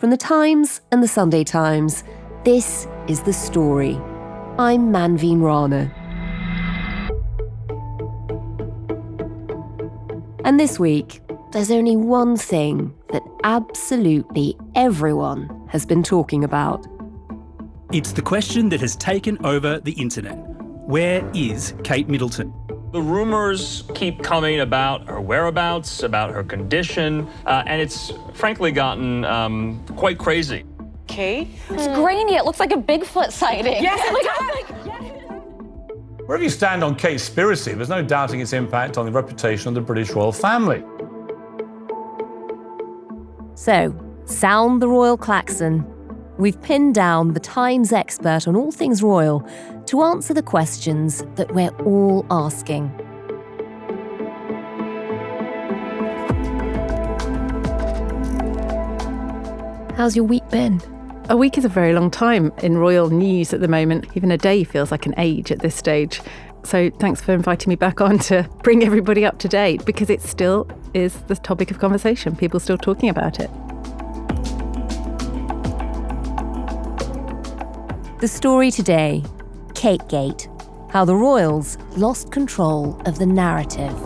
From the Times and the Sunday Times, this is The Story. I'm Manveen Rana. And this week, there's only one thing that absolutely everyone has been talking about. It's the question that has taken over the internet. Where is Kate Middleton? The rumours keep coming about her whereabouts, about her condition, and it's frankly gotten quite crazy. Kate? It's grainy. It looks like a Bigfoot sighting. Yes, it Wherever you stand on Kate's conspiracy, there's no doubting its impact on the reputation of the British royal family. So, sound the royal klaxon. We've pinned down the Times expert on all things royal to answer the questions that we're all asking. How's your week been? A week is a very long time in royal news at the moment. Even a day feels like an age at this stage. So thanks for inviting me back on to bring everybody up to date, because it still is the topic of conversation. People are still talking about it. The story today, KateGate, how the royals lost control of the narrative.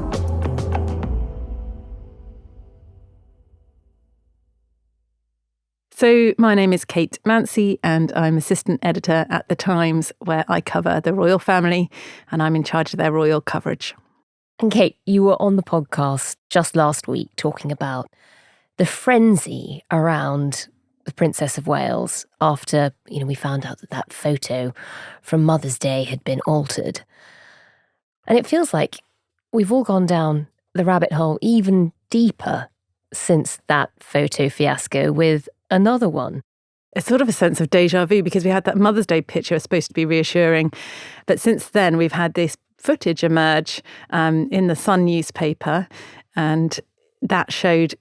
So my name is Kate Mansey and I'm assistant editor at The Times, where I cover the royal family and I'm in charge of their royal coverage. And Kate, you were on the podcast just last week talking about the frenzy around the Princess of Wales after, we found out that photo from Mother's Day had been altered. And it feels like we've all gone down the rabbit hole even deeper since that photo fiasco with another one. It's sort of a sense of deja vu, because we had that Mother's Day picture supposed to be reassuring. But since then, we've had this footage emerge in the Sun newspaper, and that showed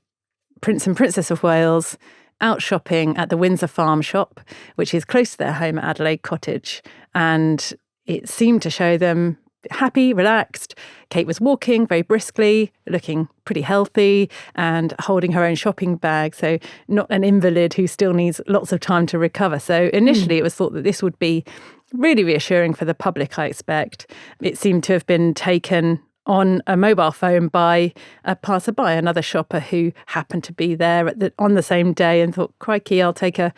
Prince and Princess of Wales out shopping at the Windsor Farm shop, which is close to their home at Adelaide Cottage. And it seemed to show them happy, relaxed. Kate was walking very briskly, looking pretty healthy and holding her own shopping bag. So not an invalid who still needs lots of time to recover. So initially it was thought that this would be really reassuring for the public, I expect. It seemed to have been taken on a mobile phone by a passerby, another shopper who happened to be there on the same day and thought, crikey, I'll take a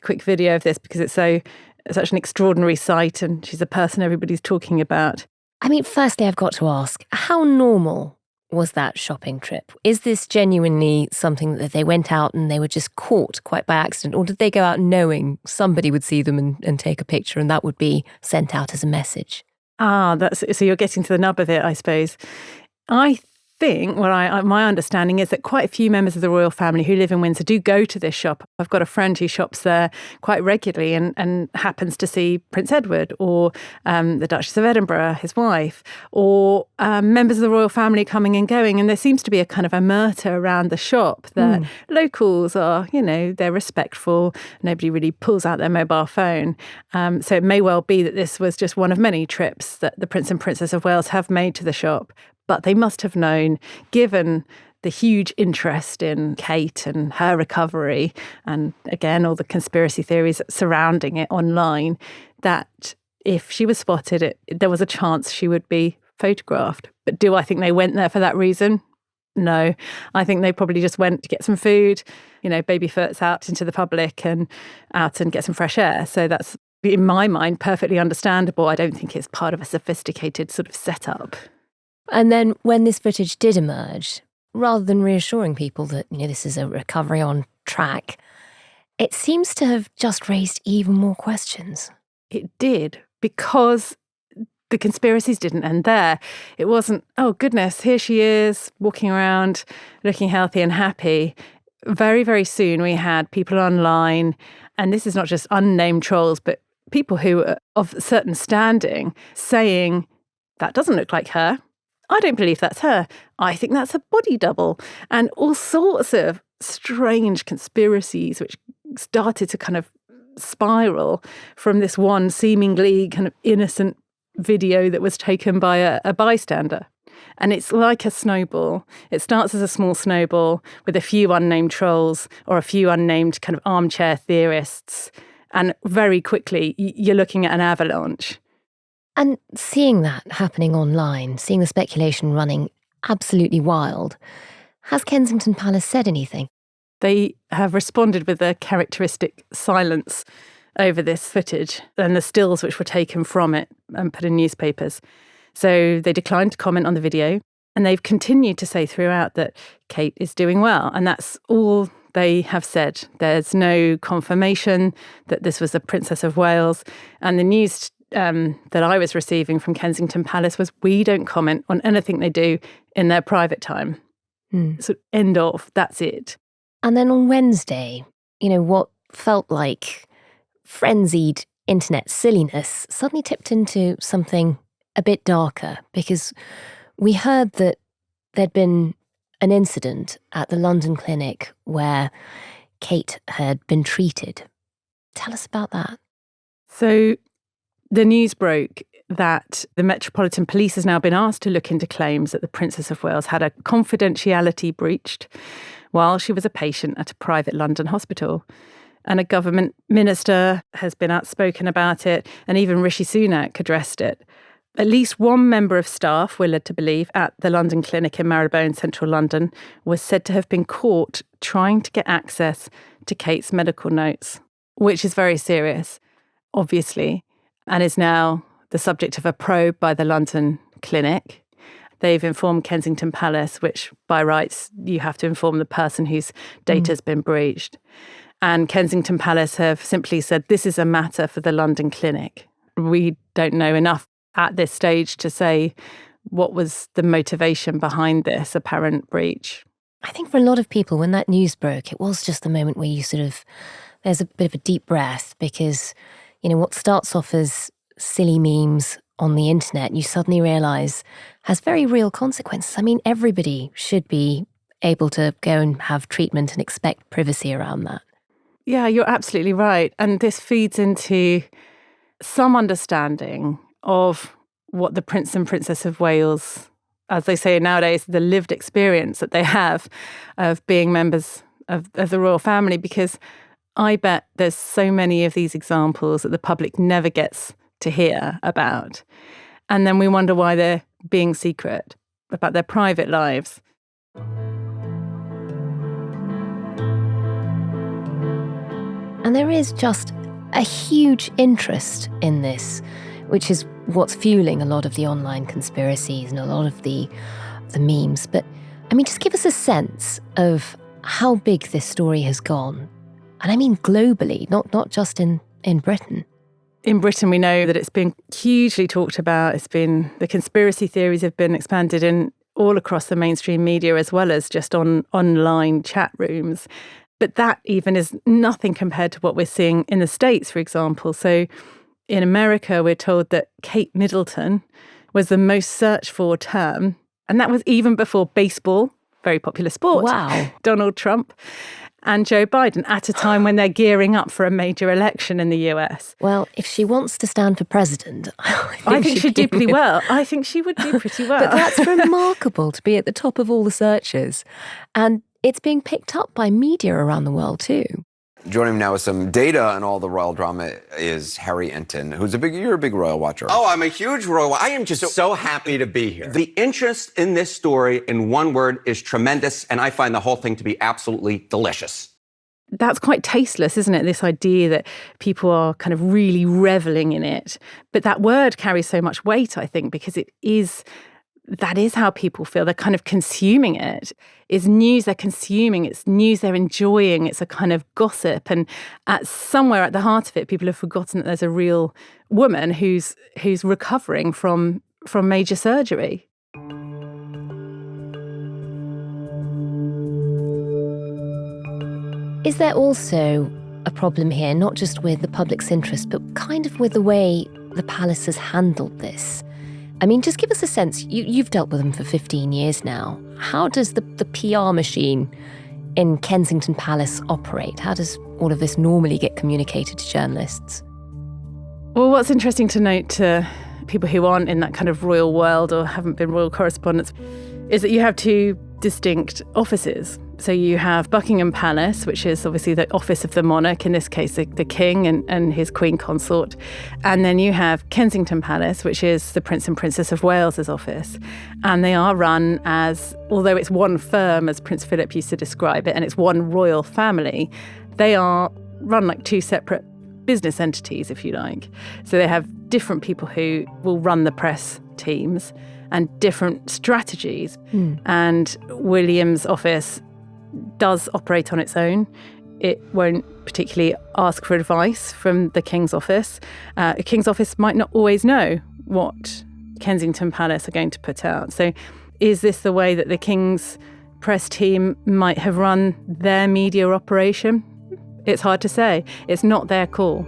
quick video of this because it's such an extraordinary sight and she's a person everybody's talking about. I mean, firstly, I've got to ask, how normal was that shopping trip? Is this genuinely something that they went out and they were just caught quite by accident, or did they go out knowing somebody would see them and take a picture and that would be sent out as a message? So you're getting to the nub of it, I suppose. I think my understanding is that quite a few members of the royal family who live in Windsor do go to this shop. I've got a friend who shops there quite regularly and happens to see Prince Edward or the Duchess of Edinburgh, his wife, or members of the royal family coming and going. And there seems to be a kind of omerta around the shop that locals are, they're respectful. Nobody really pulls out their mobile phone. So it may well be that this was just one of many trips that the Prince and Princess of Wales have made to the shop. But they must have known, given the huge interest in Kate and her recovery, and again, all the conspiracy theories surrounding it online, that if she was spotted, there was a chance she would be photographed. But do I think they went there for that reason? No. I think they probably just went to get some food, baby foots out into the public and out and get some fresh air. So that's, in my mind, perfectly understandable. I don't think it's part of a sophisticated sort of setup. And then when this footage did emerge, rather than reassuring people that, this is a recovery on track, it seems to have just raised even more questions. It did, because the conspiracies didn't end there. It wasn't, oh goodness, here she is walking around looking healthy and happy. Very, very soon we had people online, and this is not just unnamed trolls, but people who are of certain standing saying, that doesn't look like her. I don't believe that's her. I think that's a body double. And all sorts of strange conspiracies which started to kind of spiral from this one seemingly kind of innocent video that was taken by a bystander. And it's like a snowball. It starts as a small snowball with a few unnamed trolls or a few unnamed kind of armchair theorists. And very quickly, you're looking at an avalanche. And seeing that happening online, seeing the speculation running absolutely wild, has Kensington Palace said anything? They have responded with a characteristic silence over this footage and the stills which were taken from it and put in newspapers. So they declined to comment on the video, and they've continued to say throughout that Kate is doing well, and that's all they have said. There's no confirmation that this was the Princess of Wales, and the news that I was receiving from Kensington Palace was, we don't comment on anything they do in their private time. So end of, that's it. And then on Wednesday, what felt like frenzied internet silliness suddenly tipped into something a bit darker, because we heard that there'd been an incident at the London clinic where Kate had been treated. Tell us about that. So the news broke that the Metropolitan Police has now been asked to look into claims that the Princess of Wales had a confidentiality breached while she was a patient at a private London hospital. And a government minister has been outspoken about it, and even Rishi Sunak addressed it. At least one member of staff, we're led to believe, at the London clinic in Marylebone, central London, was said to have been caught trying to get access to Kate's medical notes, which is very serious, obviously, and is now the subject of a probe by the London clinic. They've informed Kensington Palace, which by rights you have to inform the person whose data has been breached. And Kensington Palace have simply said, this is a matter for the London clinic. We don't know enough at this stage to say what was the motivation behind this apparent breach. I think for a lot of people, when that news broke, it was just the moment where you there's a bit of a deep breath, because, what starts off as silly memes on the internet, you suddenly realise has very real consequences. I mean, everybody should be able to go and have treatment and expect privacy around that. Yeah, you're absolutely right. And this feeds into some understanding of what the Prince and Princess of Wales, as they say nowadays, the lived experience that they have of being members of the royal family, because I bet there's so many of these examples that the public never gets to hear about. And then we wonder why they're being secret about their private lives. And there is just a huge interest in this, which is what's fueling a lot of the online conspiracies and a lot of the memes. But, just give us a sense of how big this story has gone. And I mean globally, not just in Britain. In Britain, we know that it's been hugely talked about. The conspiracy theories have been expanded in all across the mainstream media, as well as just on online chat rooms. But that even is nothing compared to what we're seeing in the States, for example. So in America, we're told that Kate Middleton was the most searched for term. And that was even before baseball, very popular sport. Wow. Donald Trump and Joe Biden at a time when they're gearing up for a major election in the US. Well, if she wants to stand for president, I think she'd do pretty well. I think she would do pretty well. But that's remarkable to be at the top of all the searches. And it's being picked up by media around the world too. Joining me now with some data on all the royal drama is Harry Enton, you're a big royal watcher. Oh, I'm a huge royal. I am just so happy to be here. The interest in this story, in one word, is tremendous, and I find the whole thing to be absolutely delicious. That's quite tasteless, isn't it? This idea that people are kind of really reveling in it. But that word carries so much weight, I think, because that is how people feel. They're kind of consuming it. It's news they're consuming. It's news they're enjoying. It's a kind of gossip. And somewhere at the heart of it, people have forgotten that there's a real woman who's recovering from major surgery. Is there also a problem here, not just with the public's interest, but kind of with the way the palace has handled this? Just give us a sense. You've dealt with them for 15 years now. How does the PR machine in Kensington Palace operate? How does all of this normally get communicated to journalists? Well, what's interesting to note to people who aren't in that kind of royal world or haven't been royal correspondents, is that you have two distinct offices. So you have Buckingham Palace, which is obviously the office of the monarch, in this case the king and his queen consort. And then you have Kensington Palace, which is the Prince and Princess of Wales's office. And they are run as, although it's one firm, as Prince Philip used to describe it, and it's one royal family, they are run like two separate business entities, if you like. So they have different people who will run the press teams and different strategies. And William's office does operate on its own. It won't particularly ask for advice from the King's office. The King's office might not always know what Kensington Palace are going to put out. So is this the way that the King's press team might have run their media operation? It's hard to say. It's not their call.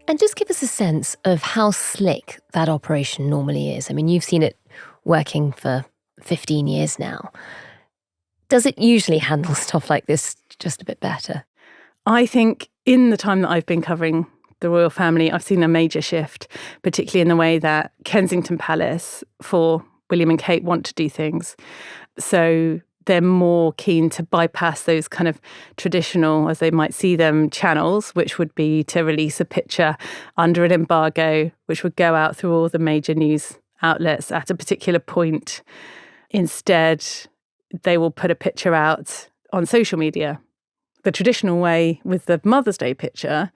And just give us a sense of how slick that operation normally is. I mean, you've seen it working for 15 years now. Does it usually handle stuff like this just a bit better? I think in the time that I've been covering the royal family, I've seen a major shift, particularly in the way that Kensington Palace, for William and Kate, want to do things. So they're more keen to bypass those kind of traditional, as they might see them, channels, which would be to release a picture under an embargo, which would go out through all the major news outlets at a particular point. Instead, they will put a picture out on social media. The traditional way with the Mother's Day picture,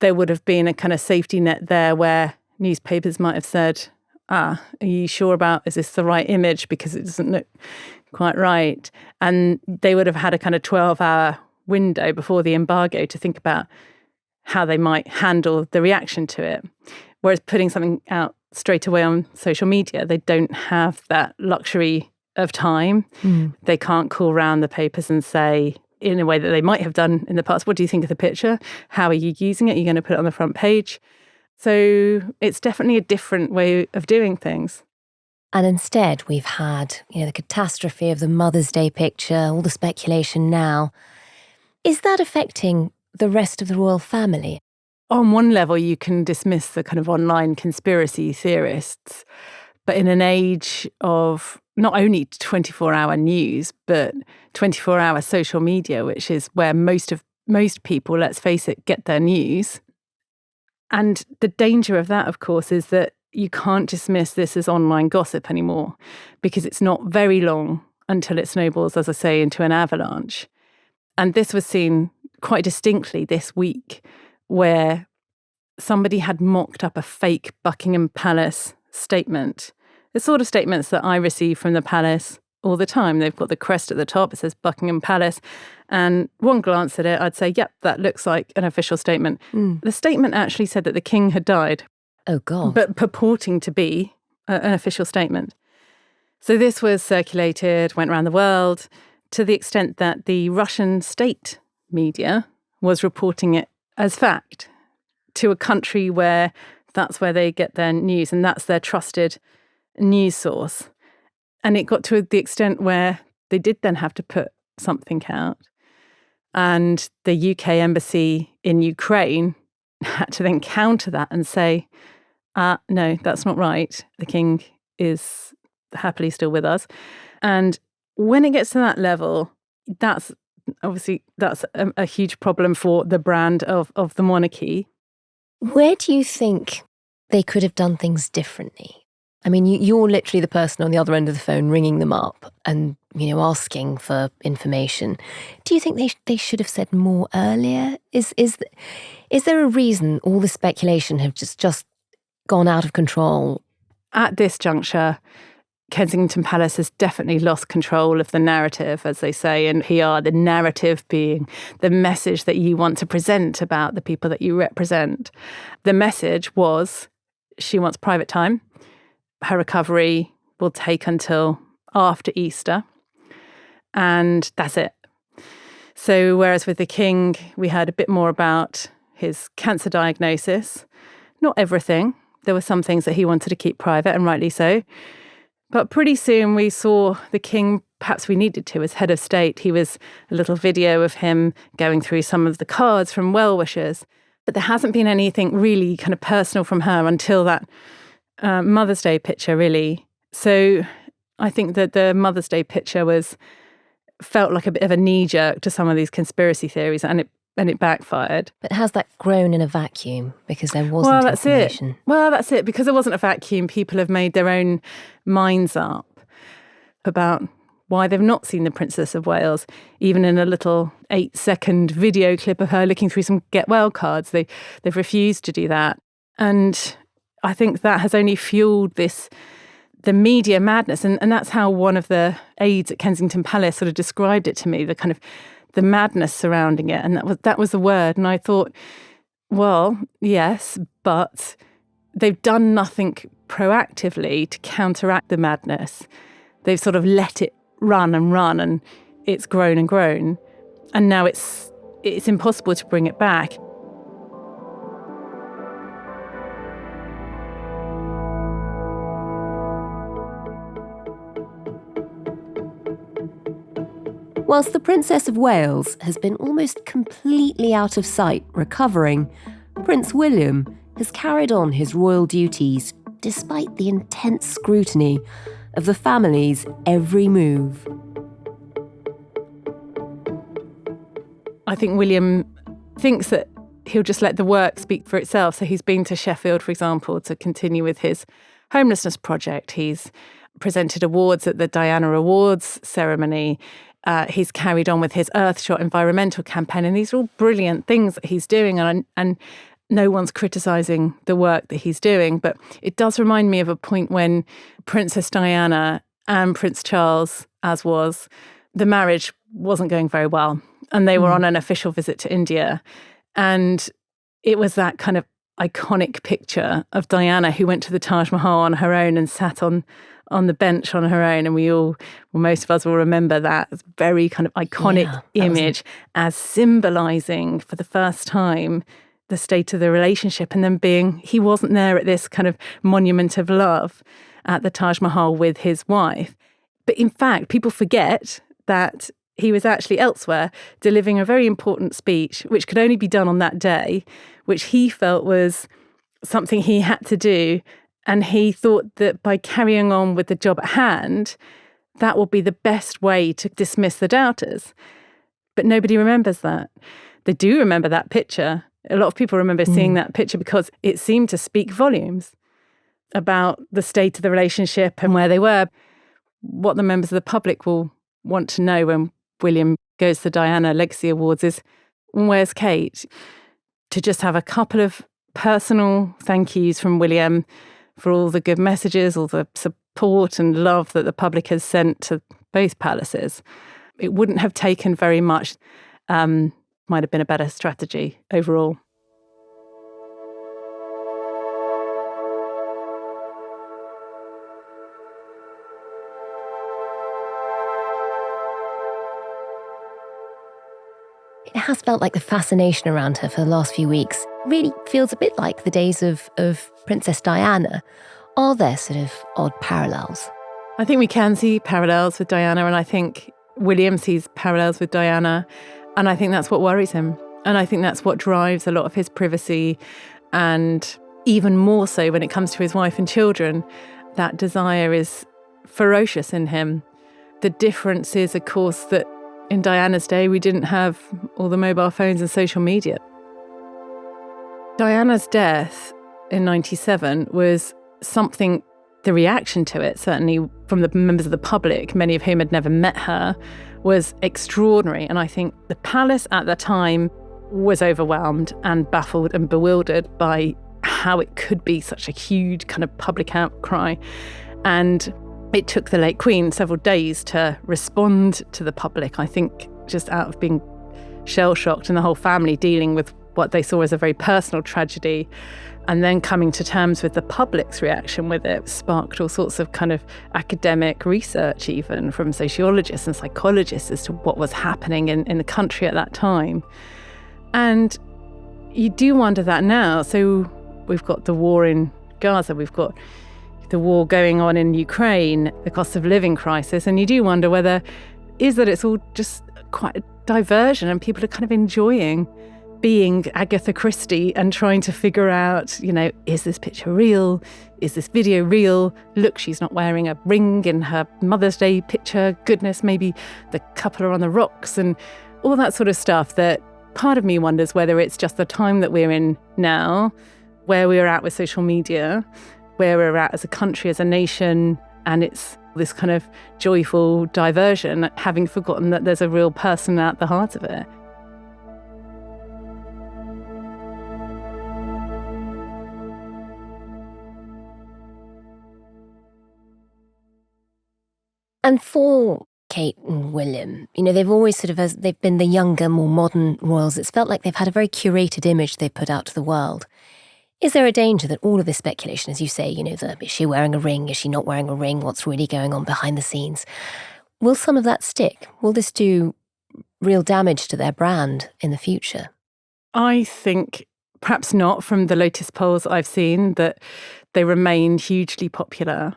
there would have been a kind of safety net there where newspapers might have said, are you sure about, is this the right image? Because it doesn't look quite right. And they would have had a kind of 12-hour window before the embargo to think about how they might handle the reaction to it. Whereas putting something out straight away on social media, they don't have that luxury of time. They can't call round the papers and say, in a way that they might have done in the past, what do you think of the picture? How are you using it? Are you going to put it on the front page? So it's definitely a different way of doing things. And instead, we've had, the catastrophe of the Mother's Day picture, all the speculation now. Is that affecting the rest of the royal family? On one level, you can dismiss the kind of online conspiracy theorists, but in an age of not only 24-hour news, but 24-hour social media, which is where most people, let's face it, get their news. And the danger of that, of course, is that you can't dismiss this as online gossip anymore, because it's not very long until it snowballs, as I say, into an avalanche. And this was seen quite distinctly this week, where somebody had mocked up a fake Buckingham Palace statement. The sort of statements that I receive from the palace all the time. They've got the crest at the top, it says Buckingham Palace. And one glance at it, I'd say, yep, that looks like an official statement. The statement actually said that the king had died. Oh, God. But purporting to be an official statement. So this was circulated, went around the world, to the extent that the Russian state media was reporting it as fact to a country where that's where they get their news and that's their trusted news source. And it got to the extent where they did then have to put something out. And the UK embassy in Ukraine had to then counter that and say, no, that's not right. The king is happily still with us. And when it gets to that level, that's a huge problem for the brand of the monarchy. Where do you think they could have done things differently? I mean, you're literally the person on the other end of the phone ringing them up and, asking for information. Do you think they should have said more earlier? Is there a reason all the speculation have just gone out of control? At this juncture, Kensington Palace has definitely lost control of the narrative, as they say, and PR, the narrative being the message that you want to present about the people that you represent. The message was, she wants private time. Her recovery will take until after Easter, and that's it. So whereas with the king, we heard a bit more about his cancer diagnosis, not everything. There were some things that he wanted to keep private, and rightly so. But pretty soon we saw the king, perhaps we needed to, as head of state. He was a little video of him going through some of the cards from well-wishers. But there hasn't been anything really kind of personal from her until that Mother's Day picture, really. So I think that the Mother's Day picture felt like a bit of a knee-jerk to some of these conspiracy theories, and it backfired. But has that grown in a vacuum because there wasn't information? Well, that's it. Because there wasn't a vacuum, people have made their own minds up about why they've not seen the Princess of Wales, even in a little 8-second video clip of her looking through some get well cards. They've refused to do that. And I think that has only fueled the media madness. And that's how one of the aides at Kensington Palace sort of described it to me, the kind of the madness surrounding it. And that was the word. And I thought, well, yes, but they've done nothing proactively to counteract the madness. They've sort of let it run, and it's grown and grown. And now it's impossible to bring it back. Whilst the Princess of Wales has been almost completely out of sight recovering, Prince William has carried on his royal duties despite the intense scrutiny of the family's every move. I think William thinks that he'll just let the work speak for itself. So he's been to Sheffield, for example, to continue with his homelessness project. He's presented awards at the Diana Awards ceremony. He's carried on with his Earthshot environmental campaign. And these are all brilliant things that he's doing. And no one's criticising the work that he's doing. But it does remind me of a point when Princess Diana and Prince Charles, as was, the marriage wasn't going very well. And they were on an official visit to India. And it was that kind of iconic picture of Diana who went to the Taj Mahal on her own and sat on the bench on her own. And most of us will remember that very kind of iconic image as symbolising for the first time the state of the relationship, and then he wasn't there at this kind of monument of love at the Taj Mahal with his wife. But in fact, people forget that he was actually elsewhere delivering a very important speech, which could only be done on that day, which he felt was something he had to do. And he thought that by carrying on with the job at hand, that would be the best way to dismiss the doubters. But nobody remembers that. They do remember that picture. A lot of people remember seeing that picture because it seemed to speak volumes about the state of the relationship and where they were. What the members of the public will want to know when William goes to the Diana Legacy Awards is, where's Kate? To just have a couple of personal thank yous from William for all the good messages, all the support and love that the public has sent to both palaces. It wouldn't have taken very much. Might have been a better strategy overall. It has felt like the fascination around her for the last few weeks really feels a bit like the days of Princess Diana. Are there sort of odd parallels? I think we can see parallels with Diana, and I think William sees parallels with Diana. And I think that's what worries him. And I think that's what drives a lot of his privacy. And even more so when it comes to his wife and children, that desire is ferocious in him. The difference is, of course, that in Diana's day, we didn't have all the mobile phones and social media. Diana's death in 1997 was something, the reaction to it, certainly from the members of the public, many of whom had never met her, was extraordinary. And I think the palace at the time was overwhelmed and baffled and bewildered by how it could be such a huge kind of public outcry. And it took the late Queen several days to respond to the public, I think just out of being shell-shocked, and the whole family dealing with what they saw as a very personal tragedy. And then coming to terms with the public's reaction with it sparked all sorts of kind of academic research, even from sociologists and psychologists, as to what was happening in the country at that time. And you do wonder that now. So we've got the war in Gaza, we've got the war going on in Ukraine, the cost of living crisis, and you do wonder whether it's all just quite a diversion and people are kind of enjoying being Agatha Christie and trying to figure out, is this picture real? Is this video real? Look, she's not wearing a ring in her Mother's Day picture. Goodness, maybe the couple are on the rocks and all that sort of stuff that part of me wonders whether it's just the time that we're in now, where we're at with social media, where we're at as a country, as a nation, and it's this kind of joyful diversion, having forgotten that there's a real person at the heart of it. And for Kate and William, they've always they've been the younger, more modern royals. It's felt like they've had a very curated image they've put out to the world. Is there a danger that all of this speculation, as you say, is she wearing a ring? Is she not wearing a ring? What's really going on behind the scenes? Will some of that stick? Will this do real damage to their brand in the future? I think perhaps not. From the latest polls I've seen, that they remain hugely popular.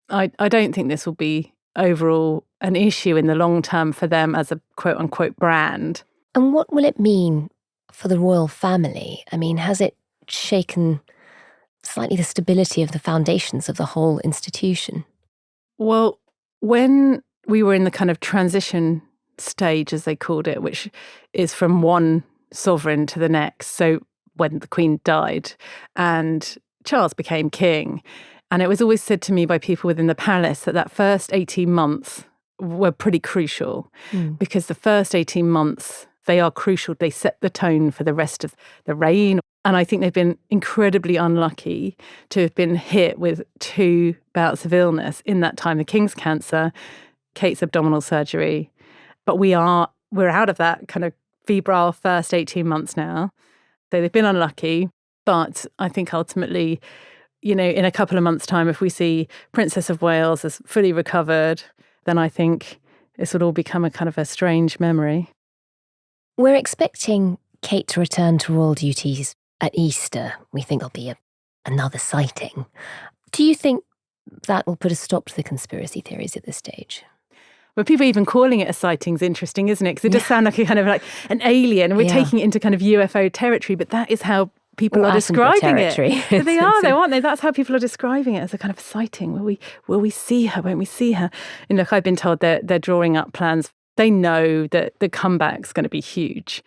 I don't think this will be overall an issue in the long term for them as a quote-unquote brand. And what will it mean for the royal family? I mean, has it shaken slightly the stability of the foundations of the whole institution? Well, when we were in the kind of transition stage, as they called it, which is from one sovereign to the next, so when the Queen died and Charles became king, and it was always said to me by people within the palace that first 18 months were pretty crucial, because the first 18 months, they are crucial. They set the tone for the rest of the reign. And I think they've been incredibly unlucky to have been hit with 2 bouts of illness in that time, the King's cancer, Kate's abdominal surgery. But we're out of that kind of febrile first 18 months now. So they've been unlucky. But I think ultimately, in a couple of months' time, if we see Princess of Wales as fully recovered, then I think this would all become a kind of a strange memory. We're expecting Kate to return to royal duties at Easter. We think there'll be another sighting. Do you think that will put a stop to the conspiracy theories at this stage? Well, people even calling it a sighting is interesting, isn't it? Because it does sound like a kind of like an alien, and we're taking it into kind of UFO territory, but that is how people are describing it. They are, though, aren't they? That's how people are describing it, as a kind of sighting. Will we see her? Won't we see her? And look, I've been told they're drawing up plans. They know that the comeback's going to be huge.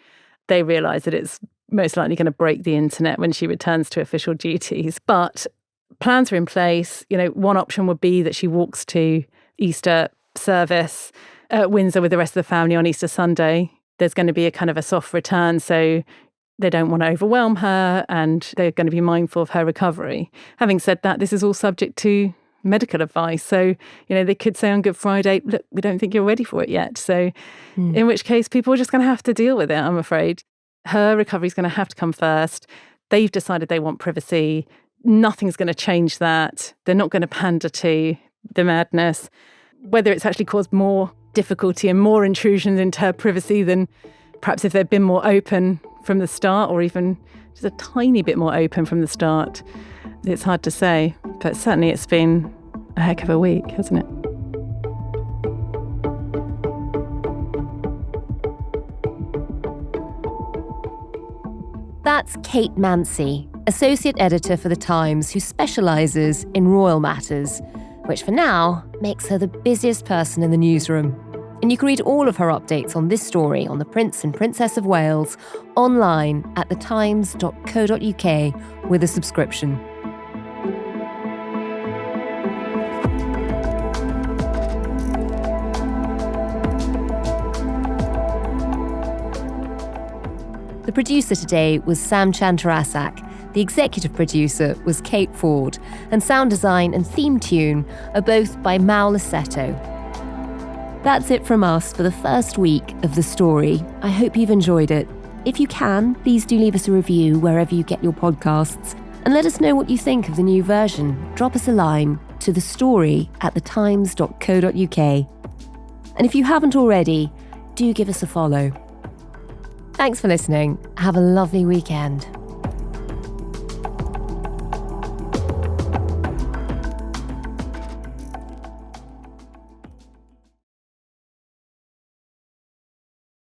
They realise that it's most likely going to break the internet when she returns to official duties. But plans are in place. One option would be that she walks to Easter service at Windsor with the rest of the family on Easter Sunday. There's going to be a kind of a soft return, so they don't want to overwhelm her and they're going to be mindful of her recovery. Having said that, this is all subject to medical advice. So, they could say on Good Friday, look, we don't think you're ready for it yet. So in which case people are just going to have to deal with it, I'm afraid. Her recovery is going to have to come first. They've decided they want privacy. Nothing's going to change that. They're not going to pander to the madness. Whether it's actually caused more difficulty and more intrusions into her privacy than perhaps if they'd been more open from the start, or even just a tiny bit more open from the start, it's hard to say. But certainly it's been a heck of a week, hasn't it? That's Kate Mansey, Associate Editor for The Times, who specialises in royal matters, which for now makes her the busiest person in the newsroom. And you can read all of her updates on this story on the Prince and Princess of Wales online at thetimes.co.uk with a subscription. The producer today was Sam Chantarasak. The executive producer was Kate Ford, and sound design and theme tune are both by Mal Lassetto. That's it from us for the first week of The Story. I hope you've enjoyed it. If you can, please do leave us a review wherever you get your podcasts, and let us know what you think of the new version. Drop us a line to thestory@thetimes.co.uk. And if you haven't already, do give us a follow. Thanks for listening. Have a lovely weekend.